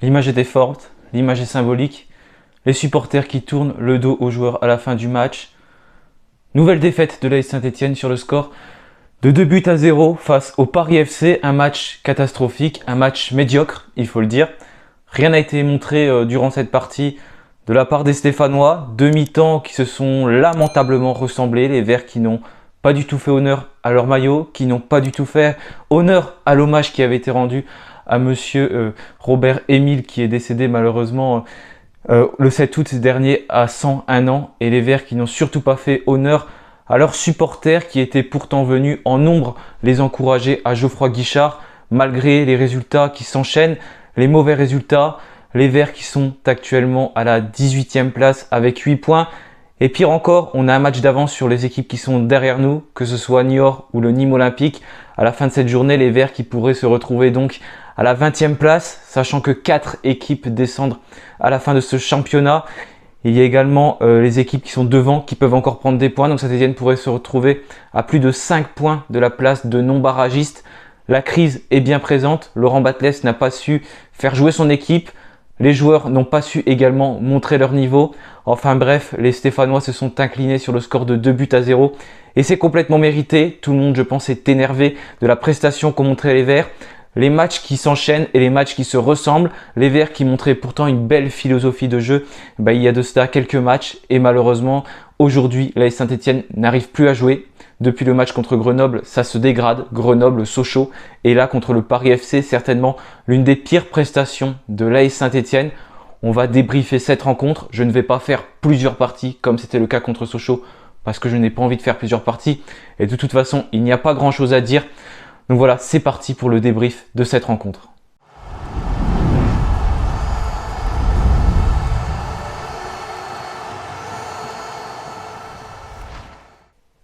L'image était forte, l'image est symbolique. Les supporters qui tournent le dos aux joueurs à la fin du match. Nouvelle défaite de l'AS Saint-Etienne sur le score de 2-0 face au Paris FC. Un match catastrophique, un match médiocre, il faut le dire. Rien n'a été montré durant cette partie de la part des Stéphanois. Deux mi-temps qui se sont lamentablement ressemblés. Les Verts qui n'ont pas du tout fait honneur à leur maillot, qui n'ont pas du tout fait honneur à l'hommage qui avait été rendu à monsieur Robert Émile, qui est décédé malheureusement le 7 août dernier à 101 ans. Et les Verts qui n'ont surtout pas fait honneur à leurs supporters qui étaient pourtant venus en nombre les encourager à Geoffroy Guichard, malgré les résultats qui s'enchaînent, les mauvais résultats. Les Verts qui sont actuellement à la 18e place avec 8 points. Et pire encore, on a un match d'avance sur les équipes qui sont derrière nous, que ce soit Niort ou le Nîmes Olympique. À la fin de cette journée, les Verts qui pourraient se retrouver donc à la 20e place, sachant que 4 équipes descendent à la fin de ce championnat. Il y a également les équipes qui sont devant, qui peuvent encore prendre des points. Donc Saint-Etienne pourrait se retrouver à plus de 5 points de la place de non-barragiste. La crise est bien présente. Laurent Batles n'a pas su faire jouer son équipe. Les joueurs n'ont pas su également montrer leur niveau. Enfin bref, les Stéphanois se sont inclinés sur le score de 2-0. Et c'est complètement mérité. Tout le monde, je pense, est énervé de la prestation qu'ont montré les Verts. Les matchs qui s'enchaînent et les matchs qui se ressemblent. Les Verts qui montraient pourtant une belle philosophie de jeu. Il y a de cela quelques matchs. Et malheureusement, aujourd'hui, l'AS Saint-Etienne n'arrive plus à jouer. Depuis le match contre Grenoble, ça se dégrade. Grenoble, Sochaux. Et là, contre le Paris FC, certainement l'une des pires prestations de l'AS Saint-Etienne. On va débriefer cette rencontre. Je ne vais pas faire plusieurs parties comme c'était le cas contre Sochaux parce que je n'ai pas envie de faire plusieurs parties. Et de toute façon, il n'y a pas grand chose à dire. Donc voilà, c'est parti pour le débrief de cette rencontre.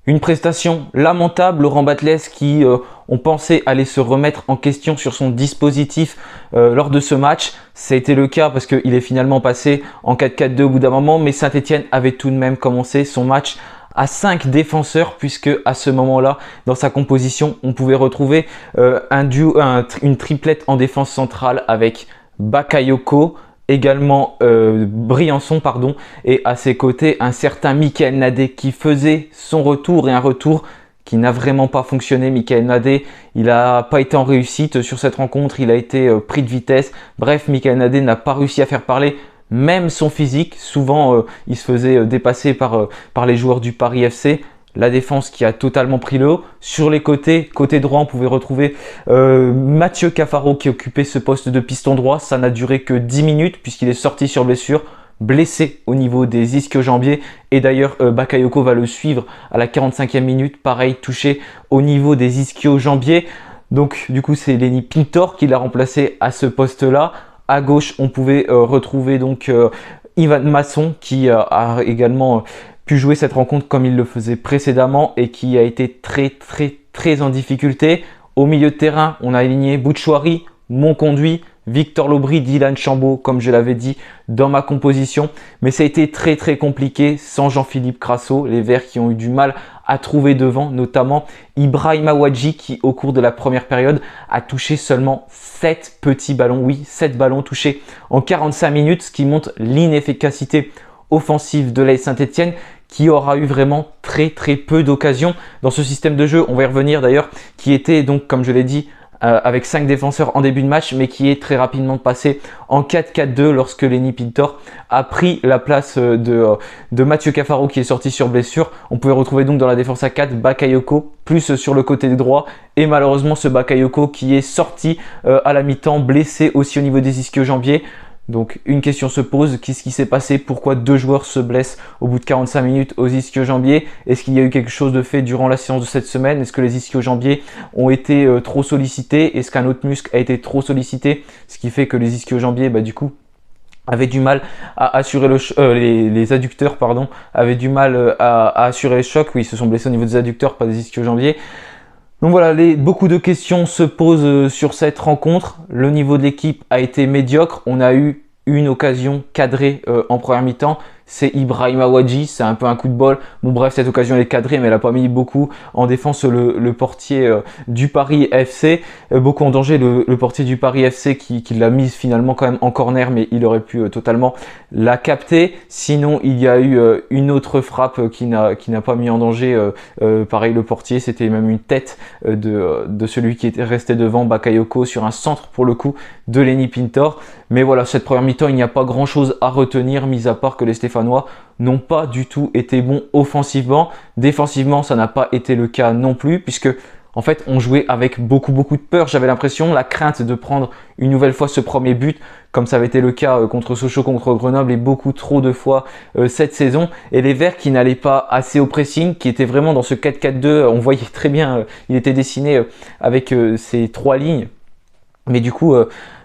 Une prestation lamentable, Laurent Batles qui, on pensait, allait se remettre en question sur son dispositif lors de ce match. Ça a été le cas parce qu'il est finalement passé en 4-4-2 au bout d'un moment, mais Saint-Etienne avait tout de même commencé son match à 5 défenseurs, puisque à ce moment-là, dans sa composition, on pouvait retrouver une triplette en défense centrale avec Bakayoko, également Briançon, et à ses côtés un certain Michael Nadé qui faisait son retour, et un retour qui n'a vraiment pas fonctionné. Michael Nadé, il n'a pas été en réussite sur cette rencontre, il a été pris de vitesse. Bref, Michael Nadé n'a pas réussi à faire parler même son physique. Souvent, il se faisait dépasser par les joueurs du Paris FC. La défense qui a totalement pris le haut. Sur les côté droit, on pouvait retrouver Mathieu Cafaro qui occupait ce poste de piston droit. Ça n'a duré que 10 minutes puisqu'il est sorti sur blessure, blessé au niveau des ischio-jambiers. Et d'ailleurs, Bakayoko va le suivre à la 45e minute. Pareil, touché au niveau des ischio-jambiers. Donc du coup, c'est Lenny Pintor qui l'a remplacé à ce poste-là. À gauche, on pouvait retrouver donc Ivan Masson qui a également pu jouer cette rencontre comme il le faisait précédemment et qui a été très en difficulté. Au milieu de terrain, on a aligné Bouchouari, Monconduit, Victor Lobry, Dylan Chambaud, comme je l'avais dit dans ma composition. Mais ça a été très compliqué sans Jean-Philippe Crasso. Les Verts qui ont eu du mal à trouver devant, notamment Ibrahima Wadji qui, au cours de la première période, a touché seulement 7 petits ballons. Oui, 7 ballons touchés en 45 minutes, ce qui montre l'inefficacité offensive de l'AS Saint-Etienne, qui aura eu vraiment très peu d'occasions dans ce système de jeu. On va y revenir d'ailleurs, qui était donc, comme je l'ai dit, avec 5 défenseurs en début de match, mais qui est très rapidement passé en 4-4-2 lorsque Lenny Pintor a pris la place de Mathieu Cafaro qui est sorti sur blessure. On pouvait retrouver donc dans la défense à 4 Bakayoko plus sur le côté droit, et malheureusement ce Bakayoko qui est sorti à la mi-temps blessé aussi au niveau des ischio-jambiers. Donc une question se pose, qu'est-ce qui s'est passé? Pourquoi 2 joueurs se blessent au bout de 45 minutes aux ischio-jambiers? Est-ce qu'il y a eu quelque chose de fait durant la séance de cette semaine? Est-ce que les ischio-jambiers ont été trop sollicités? Est-ce qu'un autre muscle a été trop sollicité? Ce qui fait que les ischio-jambiers, du coup, avaient du mal à assurer les adducteurs, avaient du mal à assurer les chocs. Oui, ils se sont blessés au niveau des adducteurs, pas des ischio-jambiers. Donc voilà, beaucoup de questions se posent sur cette rencontre. Le niveau de l'équipe a été médiocre. On a eu une occasion cadrée en première mi-temps c'est Ibrahima Wadji, c'est un peu un coup de bol. Bon bref, cette occasion elle est cadrée, mais elle n'a pas mis beaucoup en défense le portier du Paris FC. Beaucoup en danger le portier du Paris FC qui l'a mise finalement quand même en corner, mais il aurait pu totalement la capter. Sinon, il y a eu une autre frappe qui n'a pas mis en danger. Pareil, le portier, c'était même une tête de celui qui était resté devant, Bakayoko, sur un centre pour le coup de Lenny Pintor. Mais voilà, cette première mi-temps, il n'y a pas grand chose à retenir, mis à part que les Stéphanois n'ont pas du tout été bons offensivement. Défensivement, ça n'a pas été le cas non plus, puisque en fait, on jouait avec beaucoup de peur. J'avais l'impression, la crainte de prendre une nouvelle fois ce premier but, comme ça avait été le cas contre Sochaux, contre Grenoble et beaucoup trop de fois cette saison. Et les Verts qui n'allaient pas assez au pressing, qui étaient vraiment dans ce 4-4-2, on voyait très bien, il était dessiné avec ces trois lignes. Mais du coup,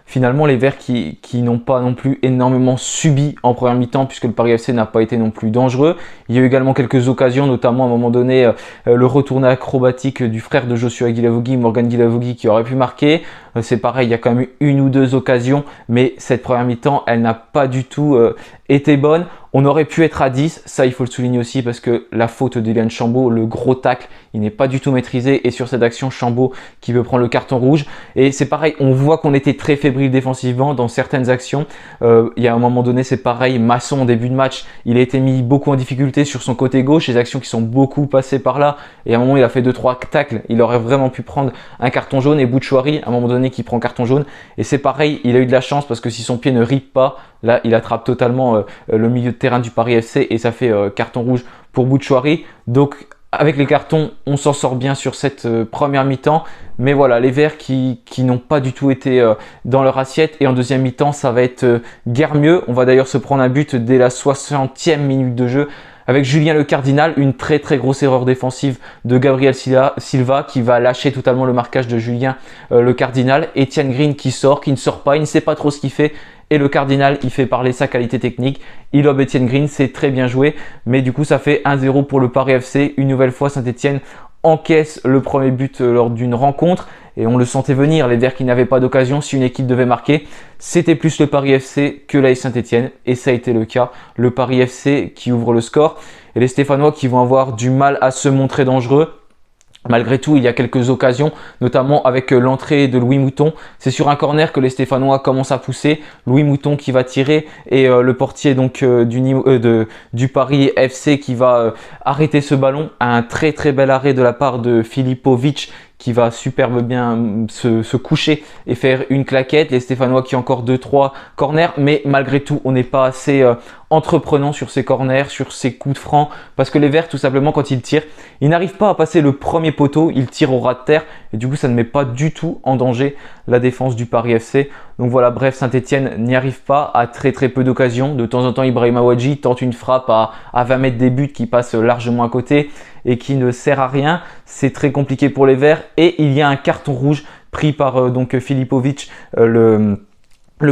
finalement, les Verts qui n'ont pas non plus énormément subi en première mi-temps, puisque le Paris FC n'a pas été non plus dangereux. Il y a eu également quelques occasions, notamment à un moment donné, le retourné acrobatique du frère de Joshua Guilavogui, Morgan Guilavogui, qui aurait pu marquer. C'est pareil, il y a quand même eu une ou deux occasions, mais cette première mi-temps, elle n'a pas du tout été bonne. On aurait pu être à 10, ça il faut le souligner aussi parce que la faute d'Eliane Chambaud, le gros tacle, il n'est pas du tout maîtrisé et sur cette action, Chambaud qui veut prendre le carton rouge. Et c'est pareil, on voit qu'on était très fébrile défensivement dans certaines actions. Il y a un moment donné, c'est pareil, Masson en début de match, il a été mis beaucoup en difficulté sur son côté gauche, les actions qui sont beaucoup passées par là. Et à un moment, il a fait 2-3 tacles, il aurait vraiment pu prendre un carton jaune et Bouchouari, à un moment donné, qui prend carton jaune. Et c'est pareil, il a eu de la chance parce que si son pied ne rippe pas, là, il attrape totalement le milieu de terrain du Paris FC et ça fait carton rouge pour Bouchouari. Donc, avec les cartons, on s'en sort bien sur cette première mi-temps. Mais voilà, les Verts qui n'ont pas du tout été dans leur assiette. Et en deuxième mi-temps, ça va être guère mieux. On va d'ailleurs se prendre un but dès la 60e minute de jeu. Avec Julien Le Cardinal, une très grosse erreur défensive de Gabriel Silva qui va lâcher totalement le marquage de Julien Le Cardinal. Etienne Green qui ne sort pas, il ne sait pas trop ce qu'il fait. Et le Cardinal, il fait parler sa qualité technique. Il lobe Etienne Green, c'est très bien joué. Mais du coup, ça fait 1-0 pour le Paris FC. Une nouvelle fois, Saint-Etienne encaisse le premier but lors d'une rencontre. Et on le sentait venir, les Verts qui n'avaient pas d'occasion, si une équipe devait marquer, c'était plus le Paris FC que l'AS Saint-Etienne. Et ça a été le cas. Le Paris FC qui ouvre le score. Et les Stéphanois qui vont avoir du mal à se montrer dangereux. Malgré tout, il y a quelques occasions, notamment avec l'entrée de Louis Mouton. C'est sur un corner que les Stéphanois commencent à pousser. Louis Mouton qui va tirer et le portier donc du Paris FC qui va arrêter ce ballon. Un très bel arrêt de la part de Filipovic qui va superbe bien se coucher et faire une claquette. Les Stéphanois qui ont encore 2-3 corners, mais malgré tout, on n'est pas assez entreprenant sur ces corners, sur ces coups de franc, parce que les Verts, tout simplement, quand ils tirent, ils n'arrivent pas à passer le premier poteau, ils tirent au ras de terre, et du coup, ça ne met pas du tout en danger la défense du Paris FC. Donc voilà, bref, Saint-Etienne n'y arrive pas, à très peu d'occasions. De temps en temps, Ibrahima Wadji tente une frappe à 20 mètres des buts qui passe largement à côté et qui ne sert à rien. C'est très compliqué pour les Verts et il y a un carton rouge pris par donc Filipovic, le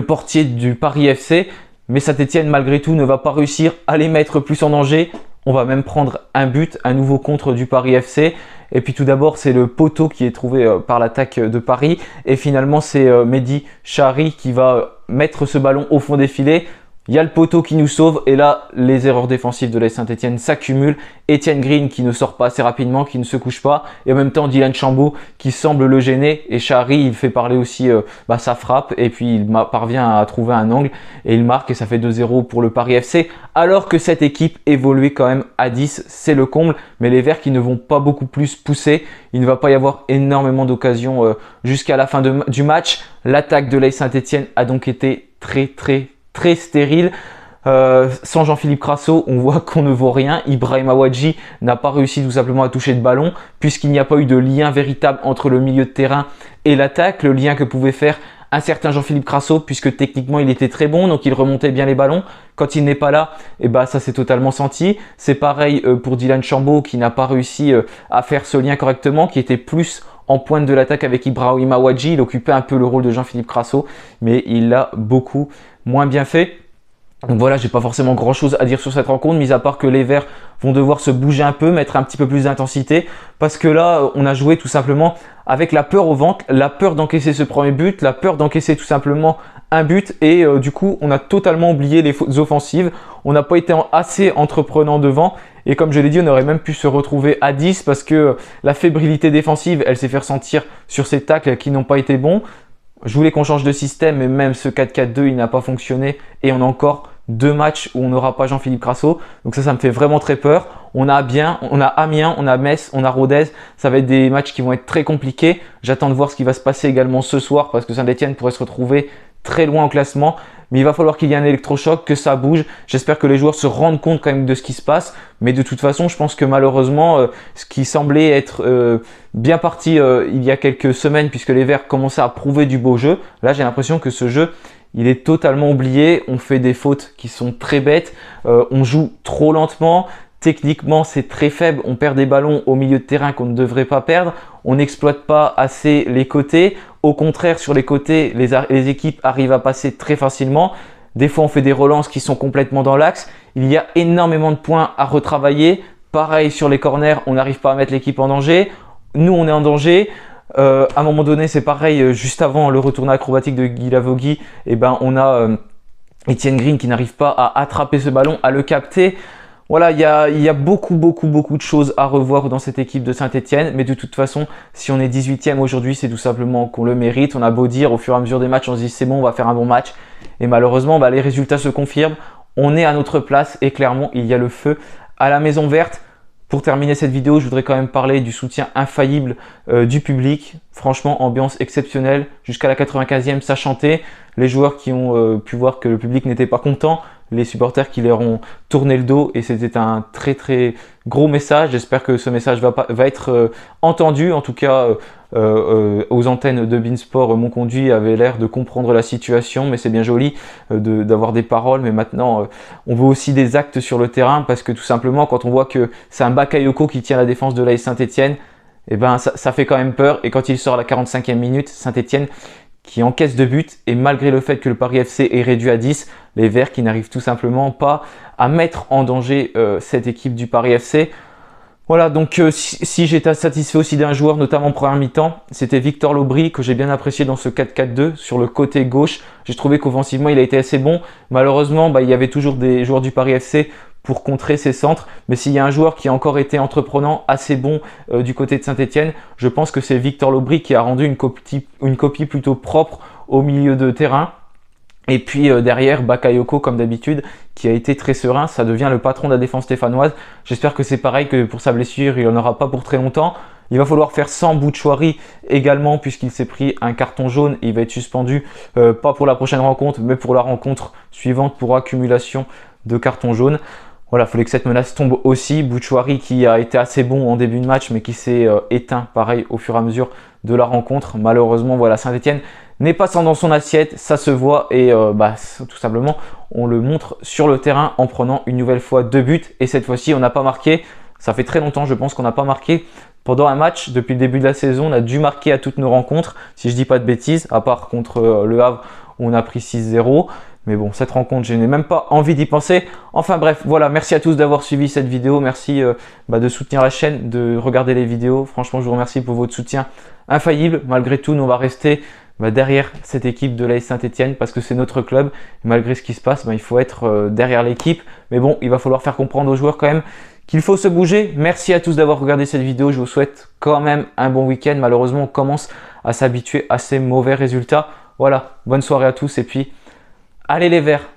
portier du Paris FC. Mais Saint-Etienne, malgré tout, ne va pas réussir à les mettre plus en danger. On va même prendre un but, un nouveau contre du Paris FC. Et puis tout d'abord, c'est le poteau qui est trouvé par l'attaque de Paris. Et finalement, c'est Mehdi Chahri qui va mettre ce ballon au fond des filets. Il y a le poteau qui nous sauve et là, les erreurs défensives de l'AS Saint-Etienne s'accumulent. Etienne Green qui ne sort pas assez rapidement, qui ne se couche pas. Et en même temps, Dylan Chambaud qui semble le gêner. Et Chahri, il fait parler aussi sa frappe. Et puis, il parvient à trouver un angle et il marque. Et ça fait 2-0 pour le Paris FC. Alors que cette équipe évoluait quand même à 10, c'est le comble. Mais les Verts qui ne vont pas beaucoup plus pousser. Il ne va pas y avoir énormément d'occasions jusqu'à la fin du match. L'attaque de l'AS Saint-Etienne a donc été très stérile. Sans Jean-Philippe Crasso, on voit qu'on ne vaut rien. Ibrahima Wadji n'a pas réussi tout simplement à toucher de ballon puisqu'il n'y a pas eu de lien véritable entre le milieu de terrain et l'attaque. Le lien que pouvait faire un certain Jean-Philippe Crasso puisque techniquement il était très bon, donc il remontait bien les ballons. Quand il n'est pas là, et ça s'est totalement senti. C'est pareil pour Dylan Chambaud qui n'a pas réussi à faire ce lien correctement, qui était plus en pointe de l'attaque avec Ibrahima Wadji. Il occupait un peu le rôle de Jean-Philippe Crasso, mais il l'a beaucoup moins bien fait. Donc voilà, j'ai pas forcément grand chose à dire sur cette rencontre, mis à part que les Verts vont devoir se bouger un peu, mettre un petit peu plus d'intensité, parce que là, on a joué tout simplement avec la peur au ventre, la peur d'encaisser ce premier but, la peur d'encaisser tout simplement un but et du coup on a totalement oublié les offensives. On n'a pas été assez entreprenant devant et comme je l'ai dit, on aurait même pu se retrouver à 10 parce que la fébrilité défensive, elle s'est fait ressentir sur ces tacles qui n'ont pas été bons. Je voulais qu'on change de système, mais même ce 4-4-2, il n'a pas fonctionné. Et on a encore 2 matchs où on n'aura pas Jean-Philippe Crasso. Donc ça me fait vraiment très peur. On a Amiens, on a Metz, on a Rodez. Ça va être des matchs qui vont être très compliqués. J'attends de voir ce qui va se passer également ce soir parce que Saint-Etienne pourrait se retrouver très loin au classement. Mais il va falloir qu'il y ait un électrochoc, que ça bouge. J'espère que les joueurs se rendent compte quand même de ce qui se passe. Mais de toute façon, je pense que malheureusement, ce qui semblait être bien parti il y a quelques semaines, puisque les Verts commençaient à prouver du beau jeu, là j'ai l'impression que ce jeu, il est totalement oublié. On fait des fautes qui sont très bêtes. On joue trop lentement. Techniquement, c'est très faible. On perd des ballons au milieu de terrain qu'on ne devrait pas perdre. On n'exploite pas assez les côtés. Au contraire, sur les côtés, les équipes arrivent à passer très facilement. Des fois, on fait des relances qui sont complètement dans l'axe. Il y a énormément de points à retravailler. Pareil, sur les corners, on n'arrive pas à mettre l'équipe en danger. Nous, on est en danger. À un moment donné, c'est pareil. Juste avant le retour acrobatique de Guy Lavogui, on a Etienne Green qui n'arrive pas à attraper ce ballon, à le capter. Voilà, il y a beaucoup de choses à revoir dans cette équipe de Saint-Etienne. Mais de toute façon, si on est 18e aujourd'hui, c'est tout simplement qu'on le mérite. On a beau dire au fur et à mesure des matchs, on se dit c'est bon, on va faire un bon match. Et malheureusement, les résultats se confirment. On est à notre place et clairement, il y a le feu à la Maison Verte. Pour terminer cette vidéo, je voudrais quand même parler du soutien infaillible du public. Franchement, ambiance exceptionnelle. Jusqu'à la 95e, ça chantait. Les joueurs qui ont pu voir que le public n'était pas content. Les supporters qui leur ont tourné le dos. Et c'était un très gros message. J'espère que ce message va être entendu. En tout cas, aux antennes de Beansport, mon conduit avait l'air de comprendre la situation. Mais c'est bien joli d'avoir des paroles. Mais maintenant, on veut aussi des actes sur le terrain. Parce que tout simplement, quand on voit que c'est un Bakayoko qui tient la défense de l'AS Saint-Etienne, ça fait quand même peur. Et quand il sort à la 45e minute, Saint-Etienne qui encaisse 2 buts et malgré le fait que le Paris FC est réduit à 10, les Verts qui n'arrivent tout simplement pas à mettre en danger cette équipe du Paris FC. Voilà, donc si j'étais satisfait aussi d'un joueur, notamment en première mi-temps, c'était Victor Lobry que j'ai bien apprécié dans ce 4-4-2 sur le côté gauche. J'ai trouvé qu'offensivement, il a été assez bon. Malheureusement, il y avait toujours des joueurs du Paris FC pour contrer ses centres. Mais s'il y a un joueur qui a encore été entreprenant, assez bon du côté de Saint-Etienne, je pense que c'est Victor Lobry qui a rendu une copie plutôt propre au milieu de terrain. Et puis derrière, Bakayoko, comme d'habitude, qui a été très serein. Ça devient le patron de la défense stéphanoise. J'espère que c'est pareil, que pour sa blessure, il n'en aura pas pour très longtemps. Il va falloir faire sans Bouchouari également, puisqu'il s'est pris un carton jaune. Il va être suspendu, pas pour la prochaine rencontre, mais pour la rencontre suivante pour accumulation de cartons jaunes. Voilà, il fallait que cette menace tombe aussi. Bouchouari qui a été assez bon en début de match, mais qui s'est éteint pareil au fur et à mesure de la rencontre. Malheureusement, voilà, Saint-Etienne n'est pas sans dans son assiette, ça se voit et tout simplement, on le montre sur le terrain en prenant une nouvelle fois 2 buts. Et cette fois-ci, on n'a pas marqué. Ça fait très longtemps, je pense, qu'on n'a pas marqué pendant un match. Depuis le début de la saison, on a dû marquer à toutes nos rencontres, si je dis pas de bêtises, à part contre Le Havre où on a pris 6-0. Mais bon, cette rencontre, je n'ai même pas envie d'y penser. Enfin bref, voilà, merci à tous d'avoir suivi cette vidéo. Merci de soutenir la chaîne, de regarder les vidéos. Franchement, je vous remercie pour votre soutien infaillible. Malgré tout, nous, on va rester derrière cette équipe de l'AS Saint-Etienne parce que c'est notre club. Et malgré ce qui se passe, il faut être derrière l'équipe. Mais bon, il va falloir faire comprendre aux joueurs quand même qu'il faut se bouger. Merci à tous d'avoir regardé cette vidéo. Je vous souhaite quand même un bon week-end. Malheureusement, on commence à s'habituer à ces mauvais résultats. Voilà, bonne soirée à tous et puis allez les Verts!